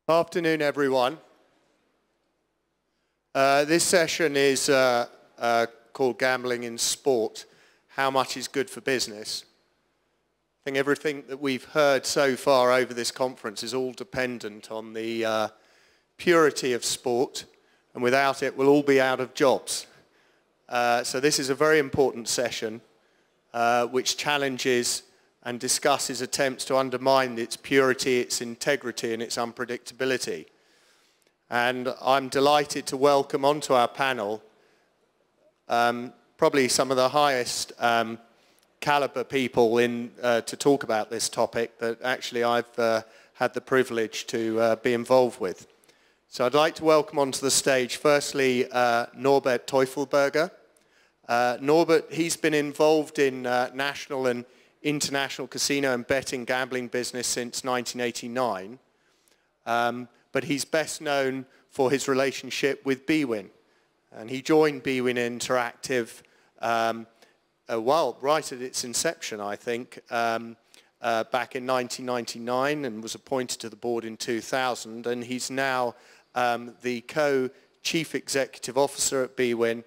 Afternoon, everyone. This session is called Gambling in Sport, How Much is Good for Business? I think everything that we've heard so far over this conference is all dependent on the purity of sport, and without it, we'll all be out of jobs. So this is a very important session which challenges and discusses attempts to undermine its purity, its integrity, and its unpredictability. And I'm delighted to welcome onto our panel probably some of the highest caliber people to talk about this topic that actually I've had the privilege to be involved with. So I'd like to welcome onto the stage firstly Norbert Teufelberger. Norbert, he's been involved in national and international casino and betting gambling business since 1989, but he's best known for his relationship with bwin, and he joined bwin Interactive right at its inception, I think, back in 1999, and was appointed to the board in 2000, and he's now the co-chief executive officer at bwin,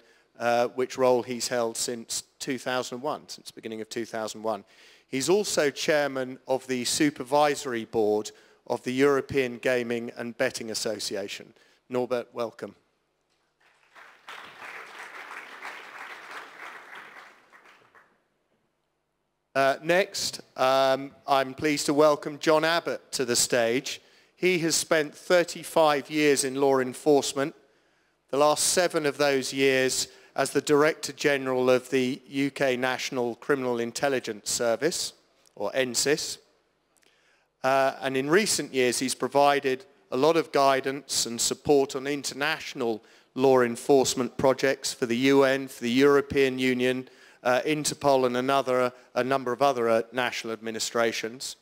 which role he's held since 2001, since the beginning of 2001. He's also chairman of the supervisory board of the European Gaming and Betting Association. Norbert, welcome. Next, I'm pleased to welcome John Abbott to the stage. He has spent 35 years in law enforcement, the last 7 of those years as the Director General of the UK National Criminal Intelligence Service, or NCIS. And in recent years, he's provided a lot of guidance and support on international law enforcement projects for the UN, for the European Union, Interpol, and a number of other national administrations.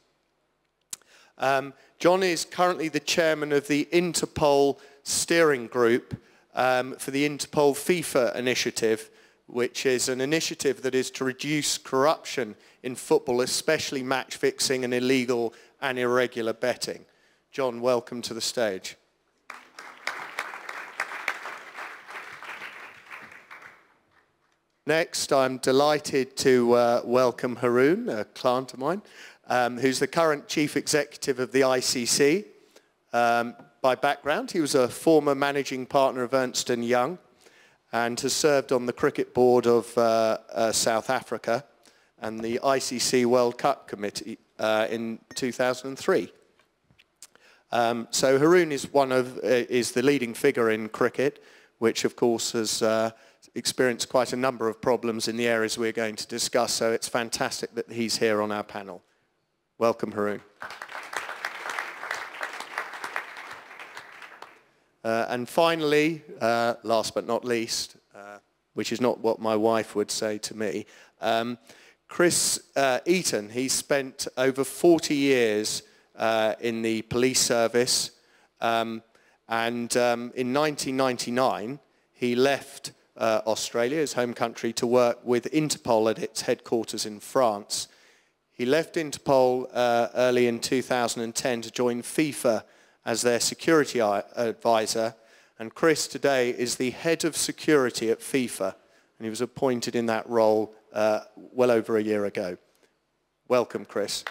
John is currently the chairman of the Interpol steering group for the Interpol FIFA initiative, which is an initiative that is to reduce corruption in football, especially match fixing and illegal and irregular betting. John, welcome to the stage. Next, I'm delighted to welcome Haroon, a client of mine, who's the current chief executive of the ICC. By background, he was a former managing partner of Ernst & Young and has served on the cricket board of South Africa and the ICC World Cup Committee in 2003. So Haroon is is the leading figure in cricket, which of course has experienced quite a number of problems in the areas we're going to discuss. So it's fantastic that he's here on our panel. Welcome, Haroon. And finally, last but not least, which is not what my wife would say to me, Chris Eaton. He spent over 40 years in the police service, and in 1999 he left Australia, his home country, to work with Interpol at its headquarters in France. He left Interpol early in 2010 to join FIFA as their security advisor, and Chris today is the head of security at FIFA, and he was appointed in that role well over a year ago. Welcome, Chris.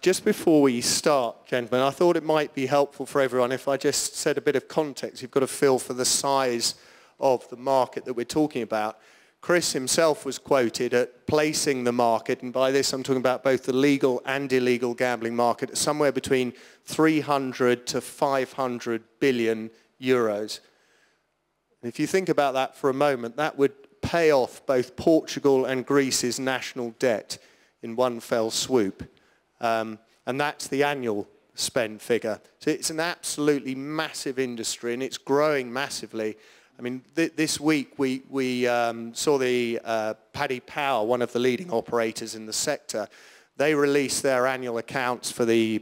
Just before we start, gentlemen, I thought it might be helpful for everyone if I just said a bit of context. You've got a feel for the size of the market that we're talking about. Chris himself was quoted at placing the market, and by this I'm talking about both the legal and illegal gambling market, at somewhere between 300 to 500 billion euros. And if you think about that for a moment, that would pay off both Portugal and Greece's national debt. in one fell swoop. And that's the annual spend figure. So it's an absolutely massive industry, and it's growing massively. I mean, this week we saw the Paddy Power, one of the leading operators in the sector. They released their annual accounts for the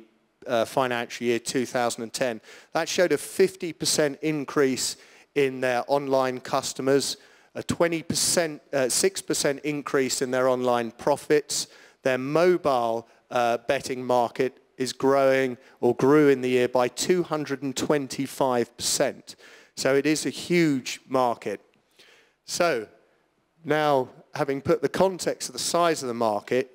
financial year 2010. That showed a 50% increase in their online customers, a 6% increase in their online profits. Their mobile betting market is growing, or grew in the year, by 225%. So it is a huge market. So now, having put the context of the size of the market,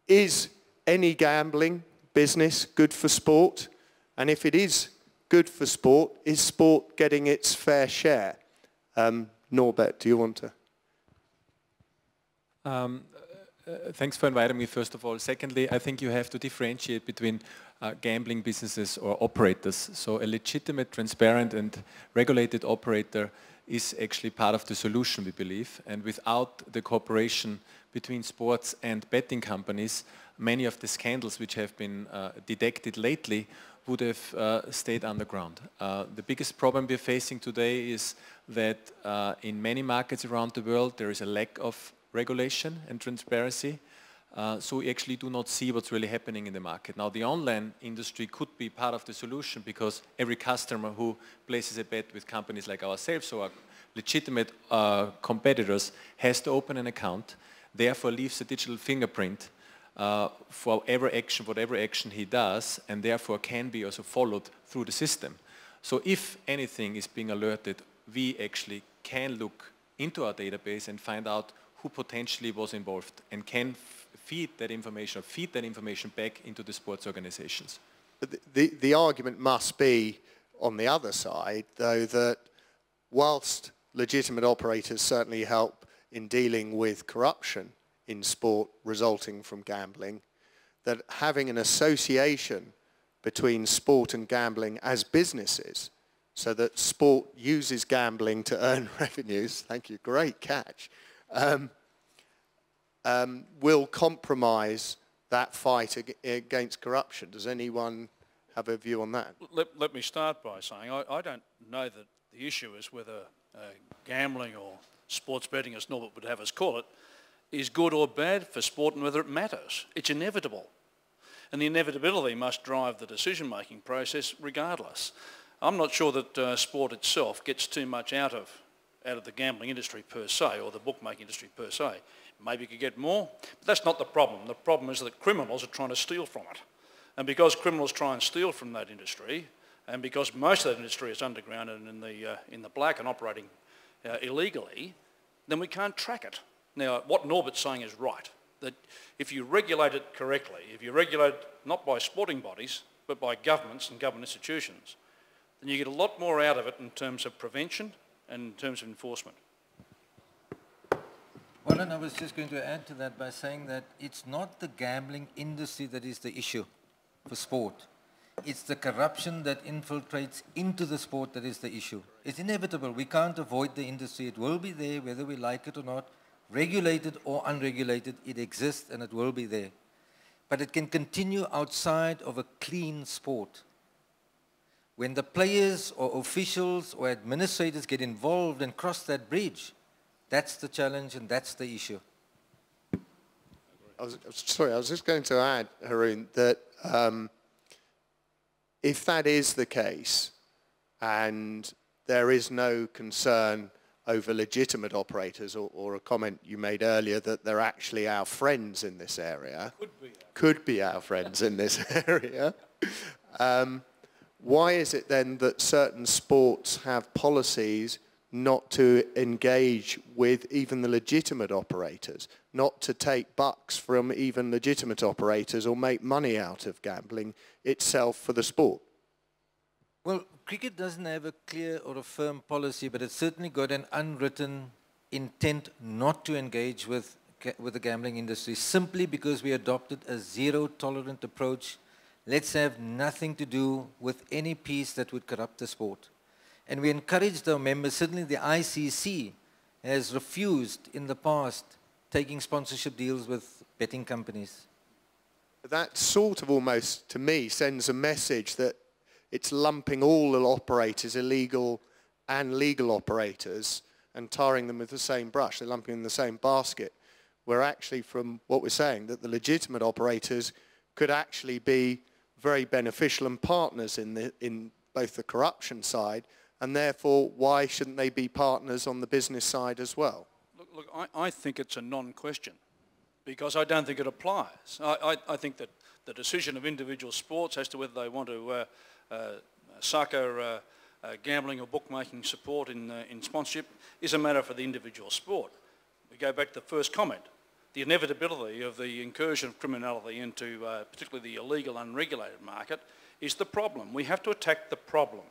is any gambling business good for sport? And if it is good for sport, is sport getting its fair share? Norbert, do you want to? Thanks for inviting me, first of all. Secondly, I think you have to differentiate between gambling businesses or operators. So a legitimate, transparent and regulated operator is actually part of the solution, we believe. And without the cooperation between sports and betting companies, many of the scandals which have been detected lately would have stayed underground. The biggest problem we're facing today is that in many markets around the world there is a lack of regulation and transparency, so we actually do not see what's really happening in the market. Now, the online industry could be part of the solution, because every customer who places a bet with companies like ourselves, or legitimate competitors, has to open an account, therefore leaves a digital fingerprint for whatever action he does, and therefore can be also followed through the system. So if anything is being alerted, we actually can look into our database and find out who potentially was involved, and can feed that information back into the sports organizations. But the argument must be on the other side, though, that whilst legitimate operators certainly help in dealing with corruption in sport resulting from gambling, that having an association between sport and gambling as businesses, so that sport uses gambling to earn revenues, thank you, great catch, will compromise that fight against corruption. Does anyone have a view on that? Let me start by saying I don't know that the issue is whether gambling or sports betting, as Norbert would have us call it, is good or bad for sport, and whether it matters. It's inevitable. And the inevitability must drive the decision-making process regardless. I'm not sure that sport itself gets too much out of the gambling industry per se, or the bookmaking industry per se. Maybe you could get more, but that's not the problem. The problem is that criminals are trying to steal from it. And because criminals try and steal from that industry, and because most of that industry is underground and in the black and operating illegally, then we can't track it. Now, what Norbert's saying is right, that if you regulate it correctly, if you regulate it not by sporting bodies, but by governments and government institutions, then you get a lot more out of it in terms of prevention and in terms of enforcement. Well, and I was just going to add to that by saying that it's not the gambling industry that is the issue for sport. It's the corruption that infiltrates into the sport that is the issue. It's inevitable. We can't avoid the industry. It will be there whether we like it or not. Regulated or unregulated, it exists and it will be there. But it can continue outside of a clean sport. When the players or officials or administrators get involved and cross that bridge, that's the challenge and that's the issue. I was just going to add, Haroon, that if that is the case and there is no concern over legitimate operators, or a comment you made earlier that they're actually our friends in this area, could be our friends in this area, why is it then that certain sports have policies not to engage with even the legitimate operators, not to take bucks from even legitimate operators or make money out of gambling itself for the sport? Well, cricket doesn't have a clear or a firm policy, but it's certainly got an unwritten intent not to engage with the gambling industry, simply because we adopted a zero-tolerant approach. Let's have nothing to do with any piece that would corrupt the sport. And we encouraged our members, certainly the ICC has refused in the past taking sponsorship deals with betting companies. That sort of almost, to me, sends a message that it's lumping all the operators, illegal and legal operators, and tarring them with the same brush. They're lumping them in the same basket. Where actually, from what we're saying, that the legitimate operators could actually be very beneficial and partners in both the corruption side, and therefore, why shouldn't they be partners on the business side as well? Look, I think it's a non-question, because I don't think it applies. I think that the decision of individual sports as to whether they want to sucker gambling or bookmaking support in sponsorship is a matter for the individual sport. We go back to the first comment. The inevitability of the incursion of criminality into particularly the illegal, unregulated market is the problem. We have to attack the problem,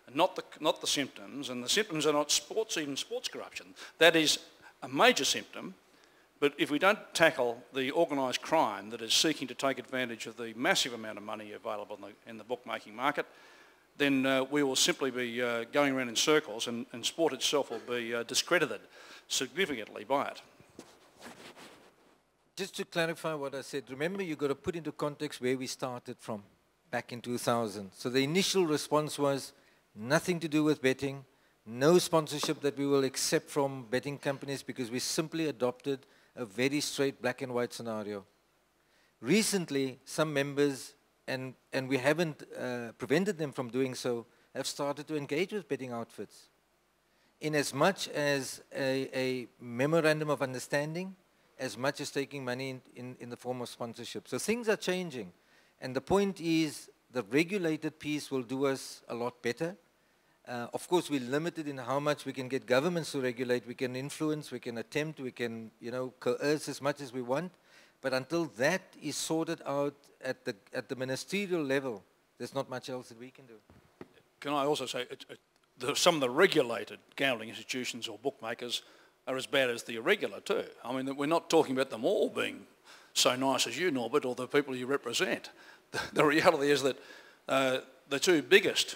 and not the symptoms. And the symptoms are not even sports corruption. That is a major symptom. But if we don't tackle the organised crime that is seeking to take advantage of the massive amount of money available in the bookmaking market, then we will simply be going around in circles, and sport itself will be discredited significantly by it. Just to clarify what I said, remember you've got to put into context where we started from back in 2000. So the initial response was nothing to do with betting, no sponsorship that we will accept from betting companies, because we simply adopted a very straight black and white scenario. Recently, some members, and we haven't prevented them from doing so, have started to engage with betting outfits in as much as a memorandum of understanding, as much as taking money in the form of sponsorship. So things are changing. And the point is, the regulated piece will do us a lot better. Of course, we're limited in how much we can get governments to regulate. We can influence, we can attempt, we can, coerce as much as we want. But until that is sorted out at the ministerial level, there's not much else that we can do. Can I also say, some of the regulated gambling institutions or bookmakers are as bad as the irregular too. I mean, we're not talking about them all being so nice as you, Norbert, or the people you represent. The reality is that the two biggest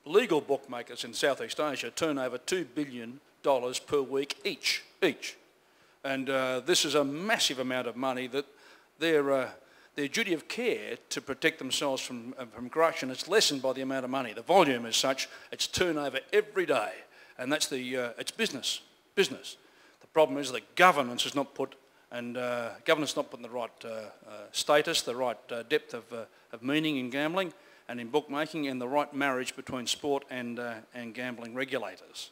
legal bookmakers in Southeast Asia turn over $2 billion per week each. And this is a massive amount of money that their duty of care to protect themselves from corruption is lessened by the amount of money. The volume is such, it's turnover every day, and that's it's business. The problem is that governance is not put, and governance not put in the right status, the right depth of meaning in gambling and in bookmaking, and the right marriage between sport and gambling regulators.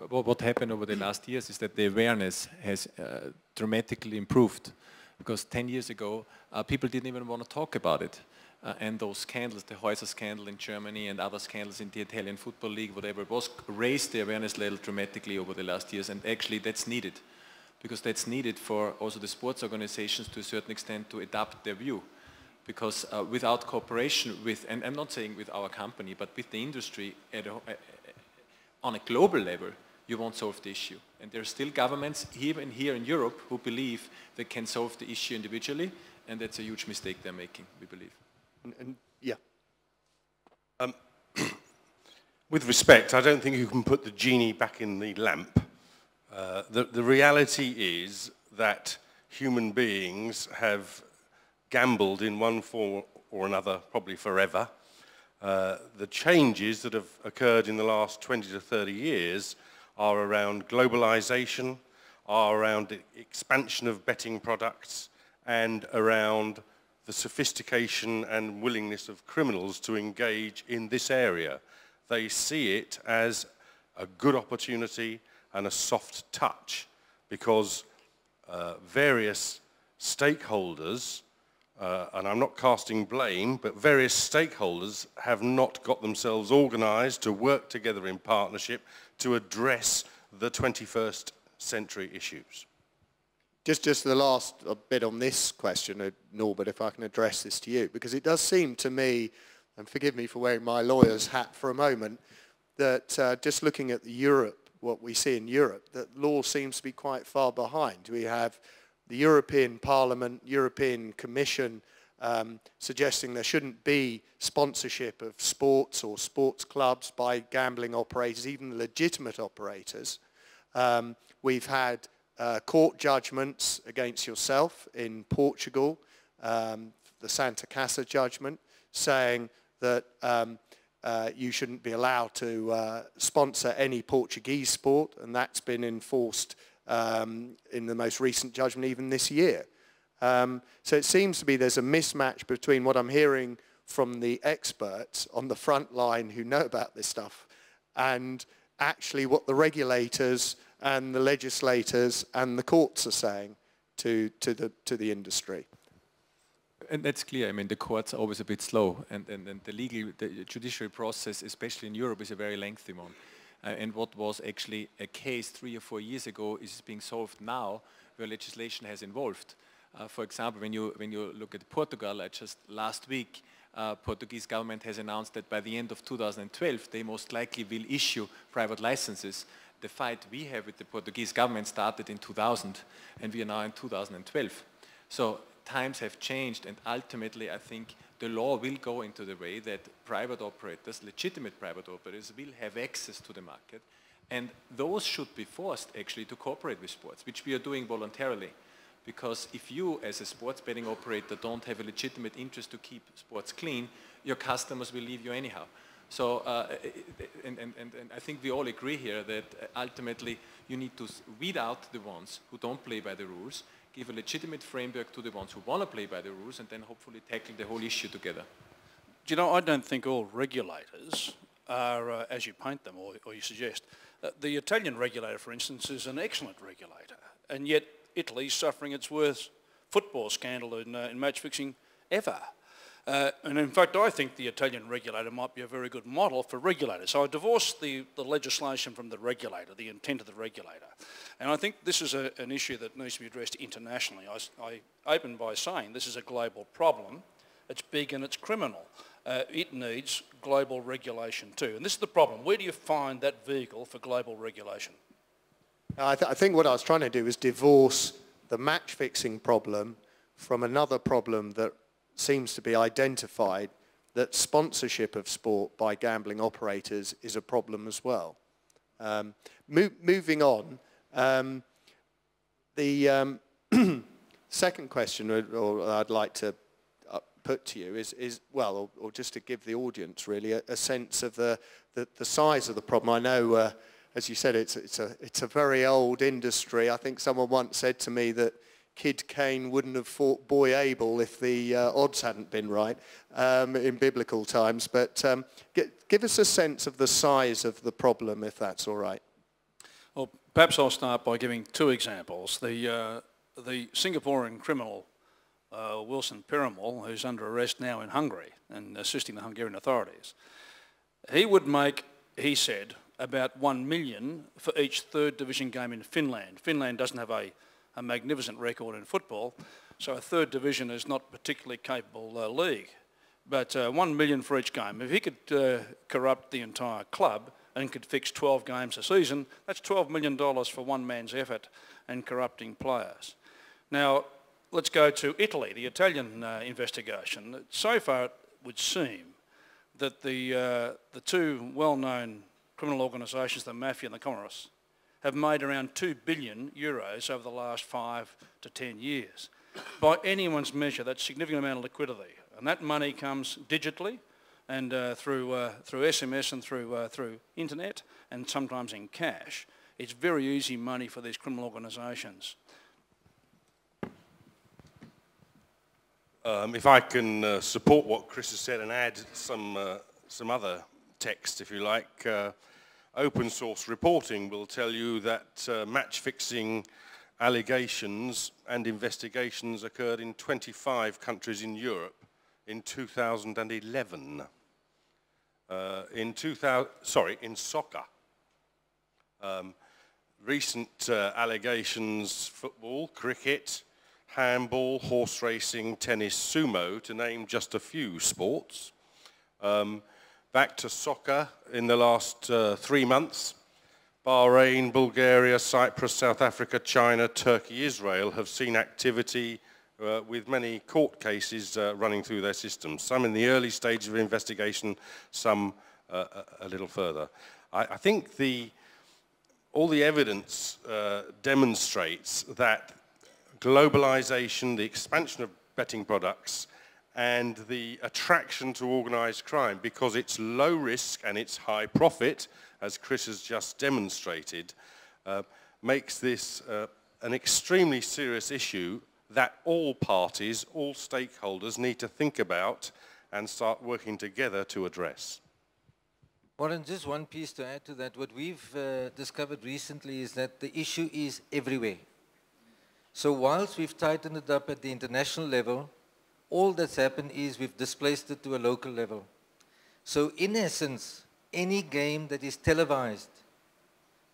What happened over the last years is that the awareness has dramatically improved, because 10 years ago people didn't even want to talk about it. And those scandals, the Häuser scandal in Germany and other scandals in the Italian Football League, whatever it was, raised the awareness level dramatically over the last years, and actually that's needed, because that's needed for also the sports organizations to a certain extent to adapt their view. Because without cooperation with, and I'm not saying with our company, but with the industry on a global level, you won't solve the issue. And there are still governments, even here in Europe, who believe they can solve the issue individually, and that's a huge mistake they're making, we believe. Yeah. With respect, I don't think you can put the genie back in the lamp. The reality is that human beings have gambled in one form or another probably forever. The changes that have occurred in the last 20 to 30 years are around globalization, are around the expansion of betting products, and around the sophistication and willingness of criminals to engage in this area. They see it as a good opportunity and a soft touch, because various stakeholders, and I'm not casting blame, but various stakeholders have not got themselves organised to work together in partnership to address the 21st century issues. Just the last bit on this question, Norbert, if I can address this to you, because it does seem to me, and forgive me for wearing my lawyer's hat for a moment, that just looking at Europe, what we see in Europe, that law seems to be quite far behind. We have the European Parliament, European Commission suggesting there shouldn't be sponsorship of sports or sports clubs by gambling operators, even legitimate operators. We've had court judgments against yourself in Portugal, the Santa Casa judgment, saying that you shouldn't be allowed to sponsor any Portuguese sport, and that's been enforced in the most recent judgment even this year. So it seems to be there's a mismatch between what I'm hearing from the experts on the front line who know about this stuff and actually what the regulators and the legislators and the courts are saying to the industry. And that's clear. I mean, the courts are always a bit slow, and the judiciary process, especially in Europe, is a very lengthy one. And what was actually a case 3 or 4 years ago is being solved now, where legislation has evolved. For example, when you look at Portugal, just last week, Portuguese government has announced that by the end of 2012, they most likely will issue private licenses. The fight we have with the Portuguese government started in 2000, and we are now in 2012. So times have changed, and ultimately I think the law will go into the way that private operators, legitimate private operators, will have access to the market, and those should be forced actually to cooperate with sports, which we are doing voluntarily. Because if you, as a sports betting operator, don't have a legitimate interest to keep sports clean, your customers will leave you anyhow. So, and I think we all agree here that ultimately you need to weed out the ones who don't play by the rules, give a legitimate framework to the ones who want to play by the rules, and then hopefully tackle the whole issue together. Do you know, I don't think all regulators are as you paint them or you suggest. The Italian regulator, for instance, is an excellent regulator, and yet Italy's suffering its worst football scandal in match fixing ever. And in fact, I think the Italian regulator might be a very good model for regulators. So I divorced the legislation from the regulator, the intent of the regulator. And I think this is an issue that needs to be addressed internationally. I open by saying this is a global problem. It's big and it's criminal. It needs global regulation too. And this is the problem. Where do you find that vehicle for global regulation? I think what I was trying to do is divorce the match-fixing problem from another problem that seems to be identified, that sponsorship of sport by gambling operators is a problem as well. Moving on, the second question I'd like to put to you is well, or just to give the audience really a sense of the size of the problem. I know, as you said, it's a very old industry. I think someone once said to me that Kid Cain wouldn't have fought Boy Abel if the odds hadn't been right in biblical times. But give us a sense of the size of the problem, if that's all right. Well, perhaps I'll start by giving two examples. The Singaporean criminal Wilson Piramal, who's under arrest now in Hungary and assisting the Hungarian authorities, he would make, he said, about $1 million for each third division game in Finland. Finland doesn't have a magnificent record in football, so a third division is not a particularly capable league. But $1 million for each game. If he could corrupt the entire club and could fix 12 games a season, that's $12 million for one man's effort and corrupting players. Now, let's go to Italy, the Italian investigation. So far it would seem that the two well-known criminal organisations, the Mafia and the Communists, have made around €2 billion over the last 5 to 10 years. By anyone's measure, that's a significant amount of liquidity. And that money comes digitally and through SMS and through internet and sometimes in cash. It's very easy money for these criminal organisations. If I can support what Chris has said and add some other text, if you like, open source reporting will tell you that match-fixing allegations and investigations occurred in 25 countries in Europe in 2011. In soccer. Recent allegations, football, cricket, handball, horse racing, tennis, sumo, to name just a few sports. Back to soccer in the last 3 months, Bahrain, Bulgaria, Cyprus, South Africa, China, Turkey, Israel have seen activity with many court cases running through their systems, some in the early stage of investigation, some a little further. I think the all the evidence demonstrates that globalization, the expansion of betting products, and the attraction to organized crime, because it's low risk and it's high profit, as Chris has just demonstrated, makes this an extremely serious issue that all parties, all stakeholders need to think about and start working together to address. Warren, just one piece to add to that. What we've discovered recently is that the issue is everywhere. So whilst we've tightened it up at the international level, all that's happened is we've displaced it to a local level. So in essence, any game that is televised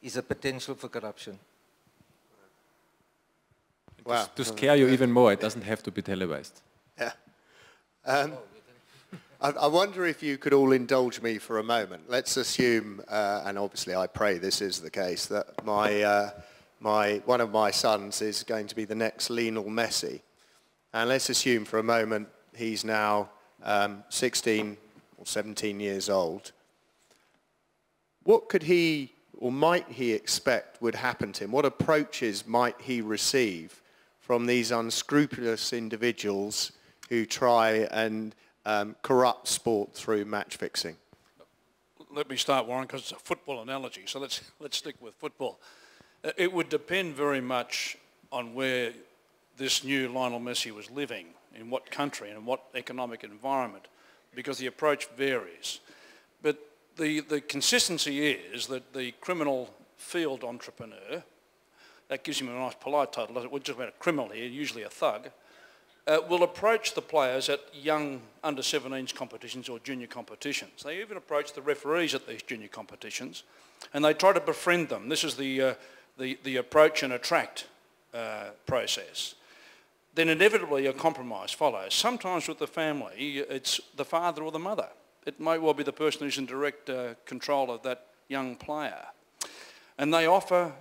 is a potential for corruption. Wow. To scare you even more, it doesn't have to be televised. Yeah. I wonder if you could all indulge me for a moment. Let's assume, and obviously I pray this is the case, that one of my sons is going to be the next Lionel Messi. And let's assume for a moment he's now 16 or 17 years old. What could he or might he expect would happen to him? What approaches might he receive from these unscrupulous individuals who try and corrupt sport through match fixing? Let me start, Warren, because it's a football analogy, so let's stick with football. It would depend very much on where this new Lionel Messi was living, in what country and in what economic environment, because the approach varies. But the consistency is that the criminal field entrepreneur, that gives him a nice polite title, we're just about a criminal here, usually a thug, will approach the players at young under-17s competitions or junior competitions. They even approach the referees at these junior competitions, and they try to befriend them. This is the approach and attract process. Then inevitably a compromise follows. Sometimes with the family, it's the father or the mother. It may well be the person who's in direct control of that young player. And they offer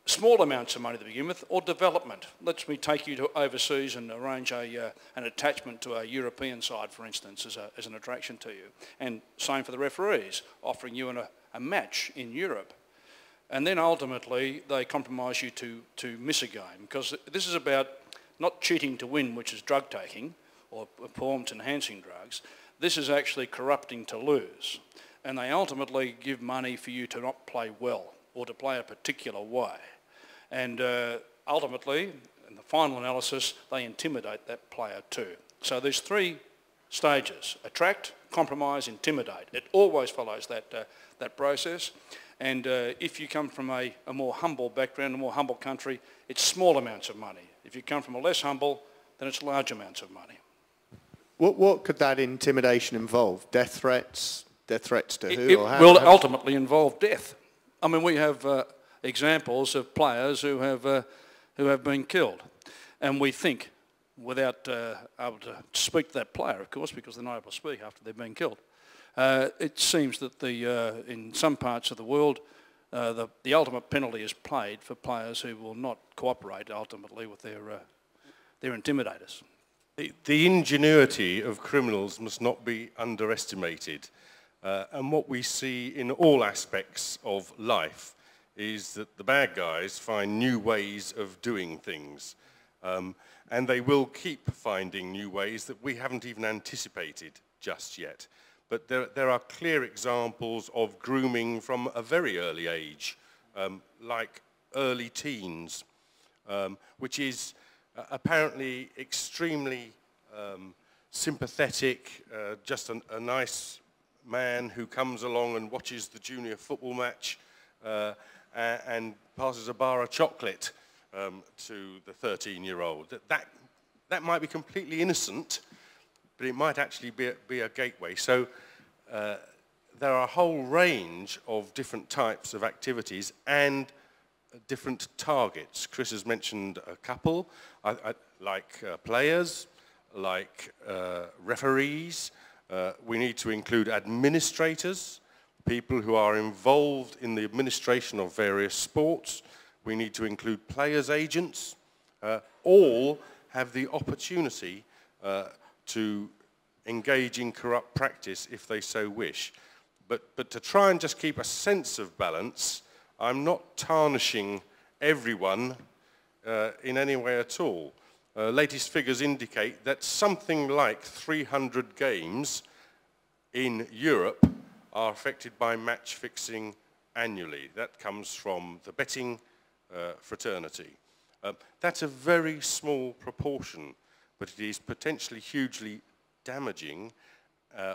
small amounts of money to begin with, or development. Let me take you to overseas and arrange an attachment to a European side, for instance, as an attraction to you. And same for the referees, offering you a match in Europe. And then ultimately they compromise you to miss a game, because this is about not cheating to win, which is drug taking or performance-enhancing drugs. This is actually corrupting to lose. And they ultimately give money for you to not play well or to play a particular way. And ultimately, in the final analysis, they intimidate that player too. So there's three stages: attract, compromise, intimidate. It always follows that process. And if you come from a more humble background, a more humble country, it's small amounts of money. If you come from a less humble, then it's large amounts of money. What could that intimidation involve? Death threats? Death threats to who? It or how? will ultimately involve death. I mean, we have examples of players who have been killed, and we think, without able to speak to that player, of course, because they're not able to speak after they've been killed. It seems that in some parts of the world, the ultimate penalty is paid for players who will not cooperate ultimately with their intimidators. The ingenuity of criminals must not be underestimated. And what we see in all aspects of life is that the bad guys find new ways of doing things. And they will keep finding new ways that we haven't even anticipated just yet. But there are clear examples of grooming from a very early age, like early teens, which is apparently extremely sympathetic, just a nice man who comes along and watches the junior football match and passes a bar of chocolate to the 13-year-old. That might be completely innocent, but it might actually be a gateway. So there are a whole range of different types of activities and different targets. Chris has mentioned a couple, like players, like referees. We need to include administrators, people who are involved in the administration of various sports. We need to include players' agents. All have the opportunity to engage in corrupt practice if they so wish. But to try and just keep a sense of balance, I'm not tarnishing everyone in any way at all. Latest figures indicate that something like 300 games in Europe are affected by match fixing annually. That comes from the betting fraternity. That's a very small proportion, but it is potentially hugely damaging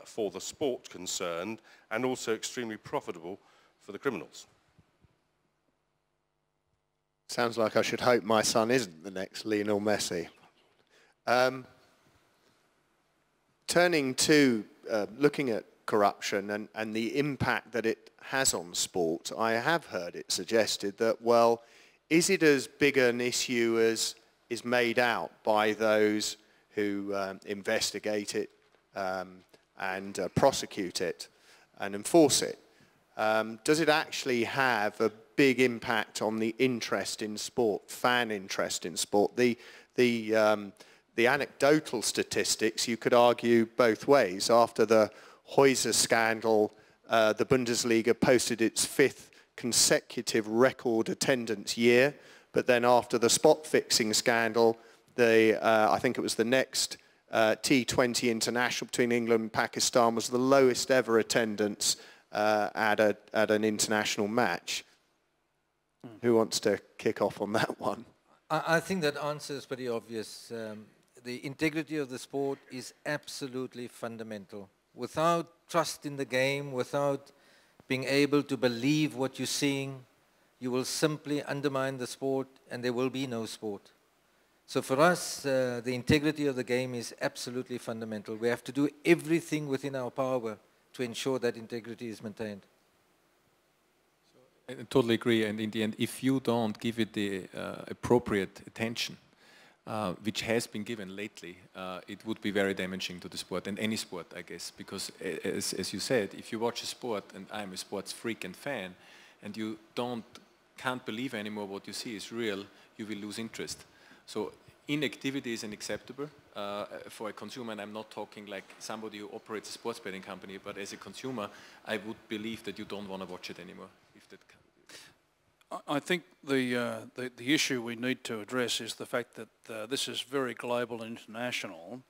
for the sport concerned and also extremely profitable for the criminals. Sounds like I should hope my son isn't the next Lionel Messi. Turning to looking at corruption and the impact that it has on sport, I have heard it suggested that, well, is it as big an issue as is made out by those who investigate it and prosecute it and enforce it? Does it actually have a big impact on the interest in sport, fan interest in sport? The anecdotal statistics, you could argue both ways. After the Häuser scandal, the Bundesliga posted its 5th consecutive record attendance year, but then after the spot fixing scandal, I think it was the next T20 international between England and Pakistan was the lowest ever attendance at an international match. Who wants to kick off on that one? I think that answer is pretty obvious. The integrity of the sport is absolutely fundamental. Without trust in the game, without being able to believe what you're seeing, you will simply undermine the sport and there will be no sport. So for us, the integrity of the game is absolutely fundamental. We have to do everything within our power to ensure that integrity is maintained. I totally agree, and in the end, if you don't give it the appropriate attention, which has been given lately, it would be very damaging to the sport, and any sport, I guess, because as you said, if you watch a sport, and I'm a sports freak and fan, and you can't believe anymore what you see is real, you will lose interest. So inactivity is unacceptable for a consumer, and I'm not talking like somebody who operates a sports betting company, but as a consumer, I would believe that you don't want to watch it anymore. I think the issue we need to address is the fact that this is very global and international.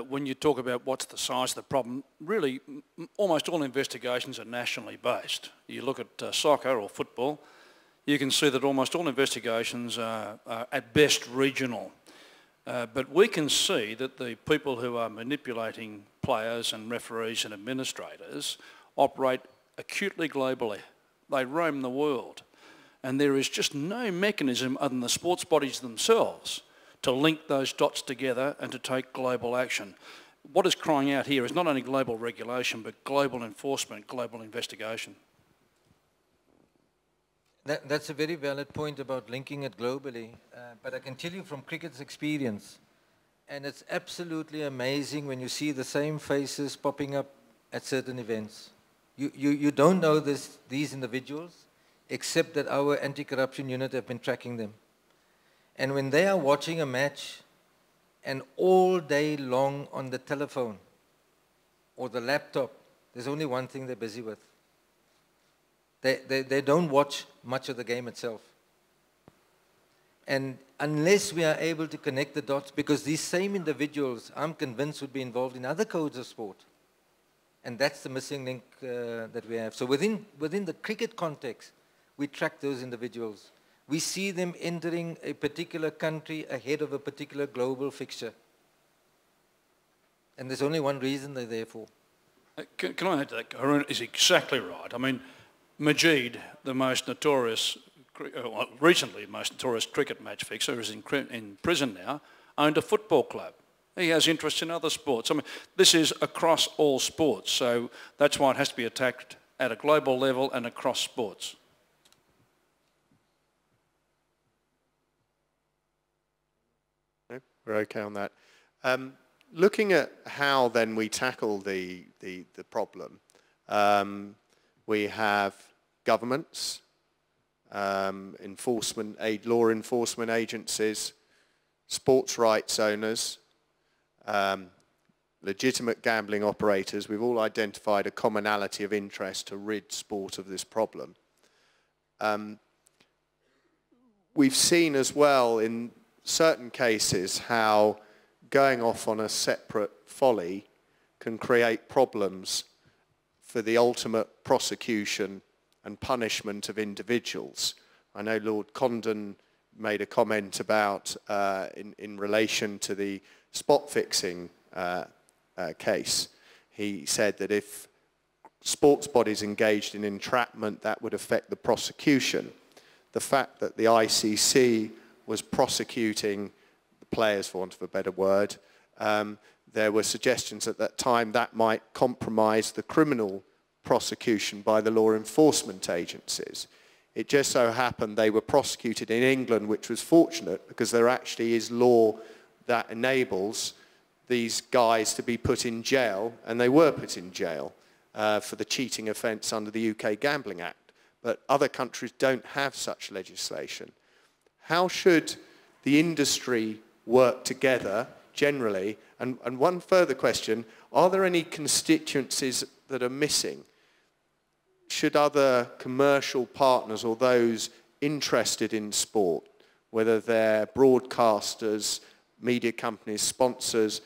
When you talk about what's the size of the problem, really almost all investigations are nationally based. You look at soccer or football, you can see that almost all investigations are at best regional. But we can see that the people who are manipulating players and referees and administrators operate acutely globally. They roam the world. And there is just no mechanism other than the sports bodies themselves to link those dots together and to take global action. What is crying out here is not only global regulation, but global enforcement, global investigation. That's a very valid point about linking it globally, but I can tell you from cricket's experience, and it's absolutely amazing when you see the same faces popping up at certain events. You don't know these individuals, except that our anti-corruption unit have been tracking them. And when they are watching a match and all day long on the telephone or the laptop, there's only one thing they're busy with. They don't watch much of the game itself. And unless we are able to connect the dots, because these same individuals, I'm convinced, would be involved in other codes of sport. And that's the missing link that we have. So within the cricket context, we track those individuals. We see them entering a particular country ahead of a particular global fixture. And there's only one reason they're there for. Can I add to that? Haroon is exactly right. I mean, Majid, the most notorious, recently most notorious cricket match fixer, is in prison now, owned a football club. He has interests in other sports. I mean, this is across all sports, so that's why it has to be attacked at a global level and across sports. We're okay on that. Looking at how then we tackle the problem, we have governments, law enforcement agencies, sports rights owners, legitimate gambling operators. We've all identified a commonality of interest to rid sport of this problem. we've seen as well in certain cases how going off on a separate folly can create problems for the ultimate prosecution and punishment of individuals. I know Lord Condon made a comment about, in relation to the spot fixing case. He said that if sports bodies engaged in entrapment, that would affect the prosecution. The fact that the ICC was prosecuting the players, for want of a better word, there were suggestions at that time that might compromise the criminal prosecution by the law enforcement agencies. It just so happened they were prosecuted in England, which was fortunate because there actually is law that enables these guys to be put in jail, and they were put in jail for the cheating offence under the UK Gambling Act. But other countries don't have such legislation. How should the industry work together generally? And one further question, are there any constituencies that are missing? Should other commercial partners or those interested in sport, whether they're broadcasters, media companies, sponsors,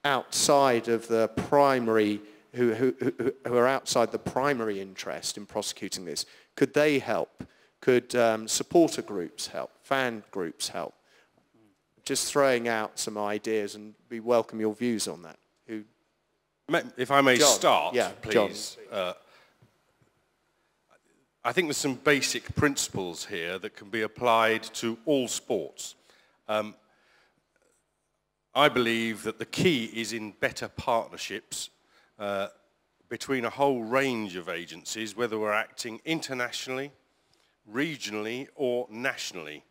outside of the primary, who are outside the primary interest in prosecuting this, could they help? Could supporter groups help? Fan groups help? Just throwing out some ideas, and we welcome your views on that. If I may John. start, Yeah, please. I think there's some basic principles here that can be applied to all sports. I believe that the key is in better partnerships between a whole range of agencies, whether we're acting internationally, regionally, or nationally.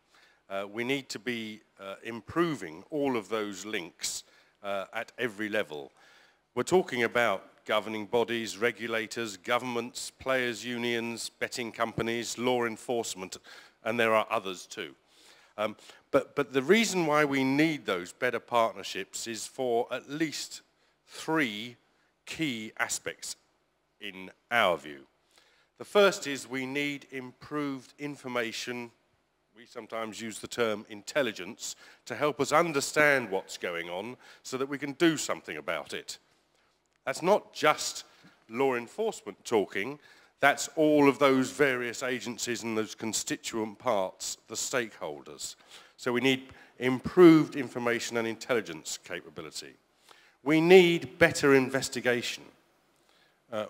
We need to be improving all of those links at every level. We're talking about governing bodies, regulators, governments, players' unions, betting companies, law enforcement, and there are others too. But the reason why we need those better partnerships is for at least 3 key aspects in our view. The first is we need improved information. We sometimes use the term intelligence to help us understand what's going on so that we can do something about it. That's not just law enforcement talking, that's all of those various agencies and those constituent parts, the stakeholders. So we need improved information and intelligence capability. We need better investigation.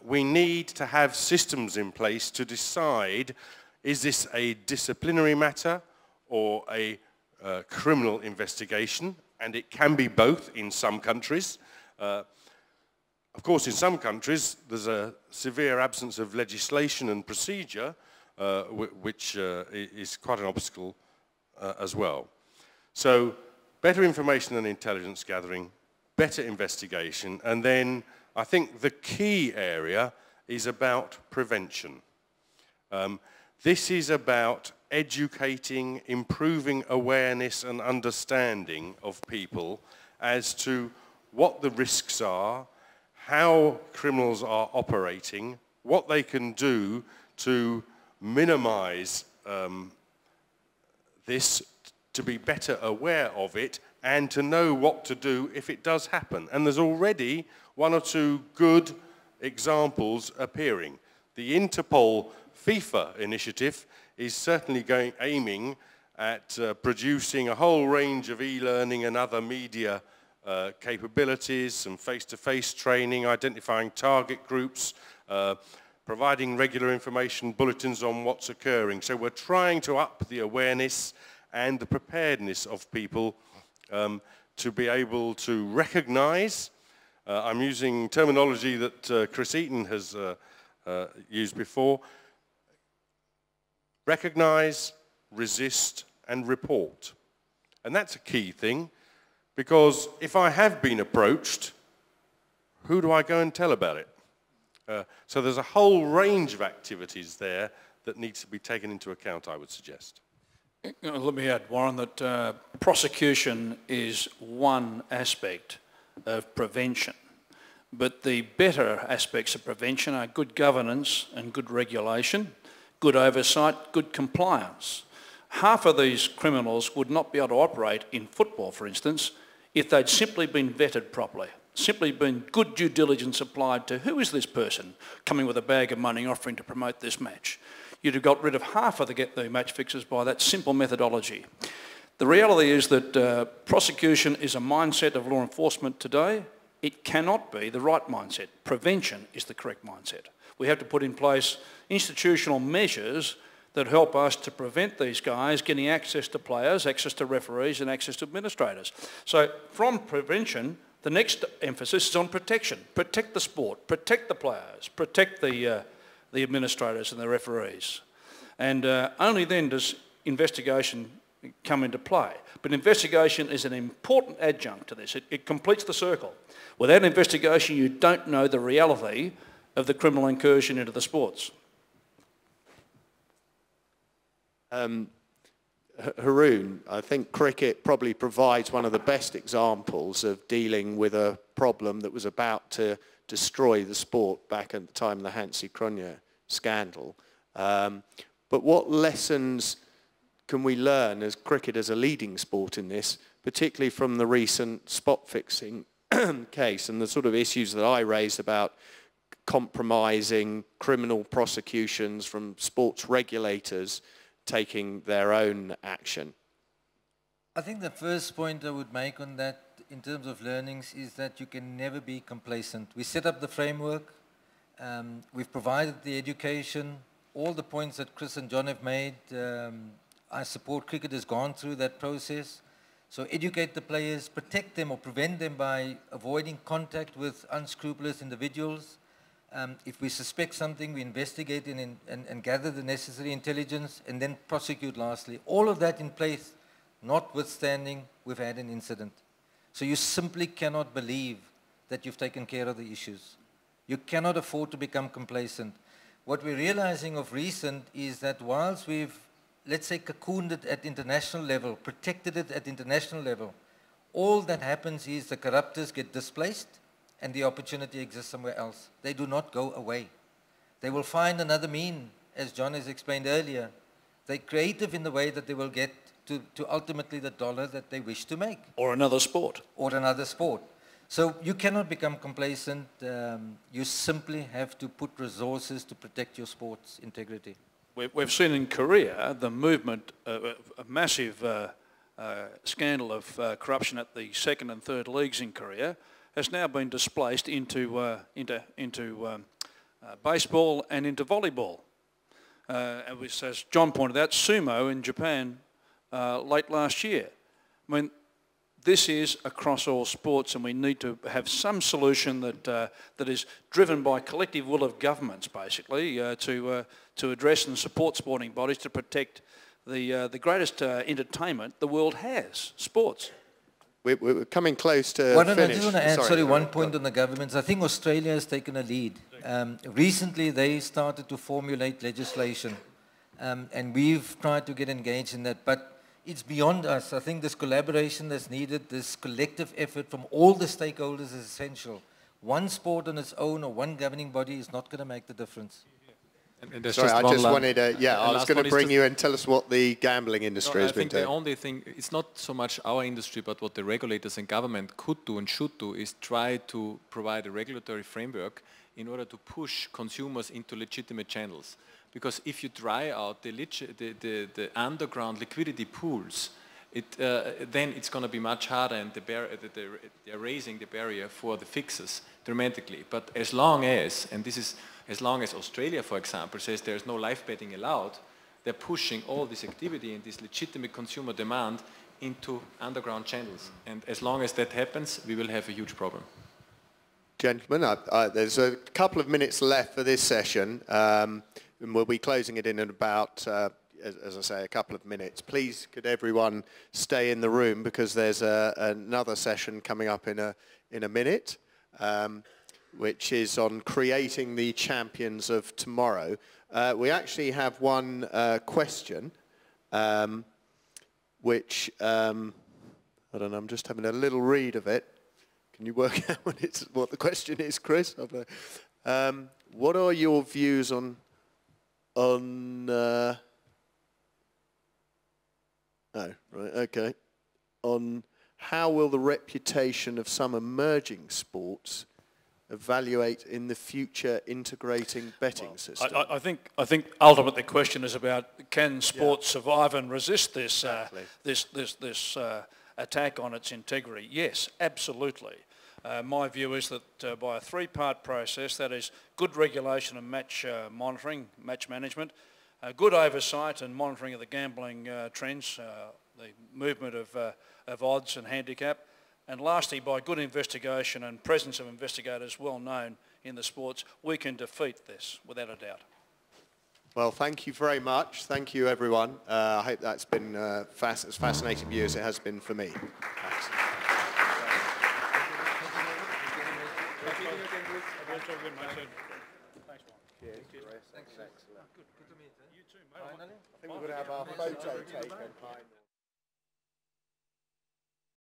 We need to have systems in place to decide, is this a disciplinary matter or a criminal investigation? And it can be both in some countries. Of course, in some countries, there's a severe absence of legislation and procedure, which is quite an obstacle as well. So, better information and intelligence gathering, better investigation, and then I think the key area is about prevention. This is about educating, improving awareness and understanding of people as to what the risks are, how criminals are operating, what they can do to minimize this, to be better aware of it, and to know what to do if it does happen. And there's already 1 or 2 good examples appearing. The Interpol FIFA initiative is certainly aiming at producing a whole range of e-learning and other media capabilities, some face-to-face training, identifying target groups, providing regular information bulletins on what's occurring. So we're trying to up the awareness and the preparedness of people to be able to recognize. I'm using terminology that Chris Eaton has used before. Recognize, resist, and report. And that's a key thing, because if I have been approached, who do I go and tell about it? So there's a whole range of activities there that needs to be taken into account, I would suggest. Let me add, Warren, that prosecution is one aspect of prevention, but the better aspects of prevention are good governance and good regulation, good oversight, good compliance. Half of these criminals would not be able to operate in football, for instance, if they'd simply been vetted properly, simply been good due diligence applied to who is this person coming with a bag of money offering to promote this match. You'd have got rid of half of the match fixers by that simple methodology. The reality is that prosecution is a mindset of law enforcement today. It cannot be the right mindset. Prevention is the correct mindset. We have to put in place institutional measures that help us to prevent these guys getting access to players, access to referees and access to administrators. So from prevention, the next emphasis is on protection. Protect the sport, protect the players, protect the administrators and the referees. And only then does investigation come into play. But investigation is an important adjunct to this. It completes the circle. Without investigation, you don't know the reality of the criminal incursion into the sports. Haroon, I think cricket probably provides one of the best examples of dealing with a problem that was about to destroy the sport back at the time of the Hansi Cronje scandal. But what lessons can we learn as cricket as a leading sport in this, particularly from the recent spot fixing case and the sort of issues that I raised about compromising criminal prosecutions from sports regulators taking their own action? I think the first point I would make on that in terms of learnings is that you can never be complacent. We set up the framework, we've provided the education, all the points that Chris and John have made. I support cricket has gone through that process. So educate the players, protect them or prevent them by avoiding contact with unscrupulous individuals. If we suspect something, we investigate and gather the necessary intelligence and then prosecute lastly. All of that in place, notwithstanding we've had an incident. So you simply cannot believe that you've taken care of the issues. You cannot afford to become complacent. What we're realizing of recent is that whilst we've, let's say, cocooned it at international level, protected it at international level, all that happens is the corruptors get displaced and the opportunity exists somewhere else. They do not go away. They will find another mean, as John has explained earlier. They're creative in the way that they will get to ultimately the dollar that they wish to make. Or another sport. Or another sport. So you cannot become complacent. You simply have to put resources to protect your sport's integrity. We've seen in Korea the movement, a massive scandal of corruption at the second and third leagues in Korea has now been displaced into baseball and into volleyball. And as John pointed out, sumo in Japan late last year. I mean, this is across all sports, and we need to have some solution that is driven by collective will of governments, basically, to address and support sporting bodies to protect the greatest entertainment the world has, sports. We're coming close to I finish. do want to add, sorry, one point on the governments. I think Australia has taken a lead. Recently, they started to formulate legislation, and we've tried to get engaged in that. But it's beyond us. I think this collaboration that's needed, this collective effort from all the stakeholders is essential. One sport on its own or one governing body is not going to make the difference. And sorry, I just wanted to, I was going to bring you in. Tell us what the gambling industry has been doing. I think the only thing, it's not so much our industry, but what the regulators and government could do and should do is try to provide a regulatory framework in order to push consumers into legitimate channels. Because if you dry out the underground liquidity pools, then it's going to be much harder, and they're raising the barrier for the fixes dramatically. But as long as, and this is as long as Australia, for example, says there's no live betting allowed, they're pushing all this activity and this legitimate consumer demand into underground channels. And as long as that happens, we will have a huge problem. Gentlemen, there's a couple of minutes left for this session. And we'll be closing it in about, as I say, a couple of minutes. Please, could everyone stay in the room, because there's another session coming up in a minute, which is on creating the champions of tomorrow. We actually have one question, which, I don't know, I'm just having a little read of it. Can you work out what the question is, Chris? What are your views on... on... oh, right, okay. On how will the reputation of some emerging sports evaluate in the future integrating betting system? I think ultimately the question is about can sport survive and resist this this attack on its integrity? Yes, absolutely. My view is that by a three-part process, that is good regulation and match monitoring, match management, good oversight and monitoring of the gambling trends, the movement of odds and handicap, and lastly, by good investigation and presence of investigators well known in the sports, we can defeat this without a doubt. Well, thank you very much. Thank you, everyone. I hope that's been as fascinating for you as it has been for me. Thanks. Thanks. Good to meet you. You too, mate. Finally? I think we're going to have our photo taken.